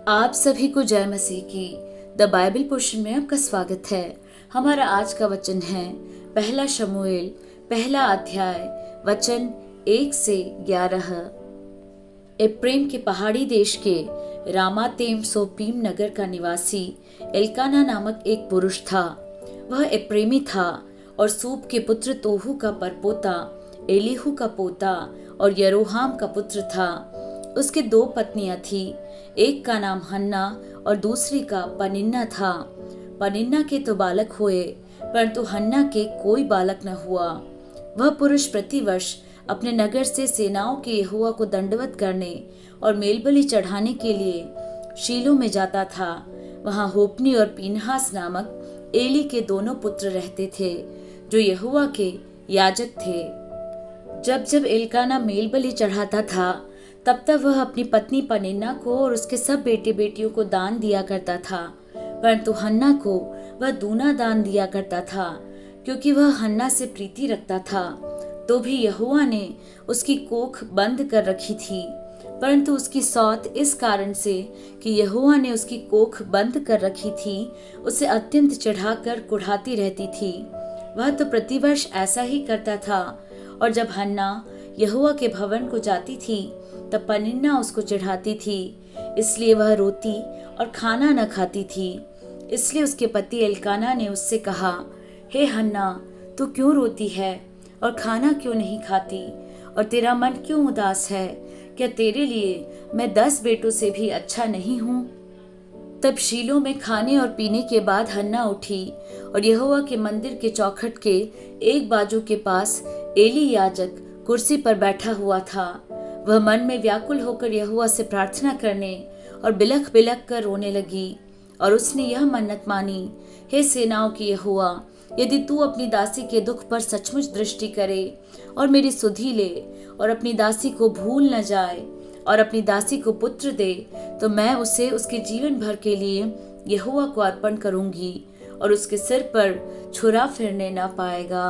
आप सभी को जय मसीह की द बाइबल पोर्शन में आपका स्वागत है। हमारा आज का वचन है पहला शमूएल पहला अध्याय वचन 1 से 11। एप्रेम के पहाड़ी देश के रामातेम सोपीम नगर का निवासी एल्काना नामक एक पुरुष था। वह एप्रेमी था और सूप के पुत्र तोहू का परपोता, एलीहू का पोता और यरोहाम का पुत्र था। उसके 2 पत्नियां थी, एक का नाम हन्ना और दूसरी का पनिन्ना था। पनिन्ना के तो बालक हुए, परंतु हन्ना के कोई बालक न हुआ। वह पुरुष प्रतिवर्ष अपने नगर से सेनाओं के यहोवा को दंडवत करने और मेलबलि चढ़ाने के लिए शीलो में जाता था। वहां होपनी और पीनहास नामक एली के दोनों पुत्र रहते थे, जो यहोवा के याजक थे। जब जब एल्काना मेलबलि चढ़ाता था, तब तब वह अपनी पत्नी पनिन्ना को और उसके सब बेटे बेटियों को दान दिया करता था, परंतु हन्ना को वह दूना दान दिया करता था, क्योंकि वह हन्ना से प्रीति रखता था। तो भी यहोवा ने उसकी कोख बंद कर रखी थी, परंतु उसकी सौत इस कारण से कि यहोवा ने उसकी कोख बंद कर रखी थी, उसे अत्यंत चढ़ाकर कुढ़ाती रहती थी। वह तो प्रतिवर्ष ऐसा ही करता था, और जब हन्ना यहोवा के भवन को जाती थी, तब पनिन्ना उसको चढ़ाती थी, इसलिए वह रोती और खाना न खाती थी। इसलिए उसके पति एल्काना ने उससे कहा, हे हन्ना, तू क्यों रोती है और खाना क्यों नहीं खाती, और तेरा मन क्यों उदास है? क्या तेरे लिए मैं 10 बेटों से भी अच्छा नहीं हूँ? तब शीलो में खाने और पीने के बाद हन्ना उठी और यहोवा के मंदिर के चौखट के एक बाजू के पास एली याजक कुर्सी पर बैठा हुआ था। वह मन में व्याकुल होकर यहोवा से प्रार्थना करने और बिलख बिलख कर रोने लगी, और उसने यह मन्नत मानी, हे सेनाओं की यहोवा, यदि तू अपनी दासी के दुख पर सचमुच दृष्टि करे और मेरी सुधि ले और अपनी दासी को भूल न जाए और अपनी दासी को पुत्र दे, तो मैं उसे उसके जीवन भर के लिए यहोवा को अर्पण करूंगी और उसके सिर पर छुरा फिरने न पाएगा।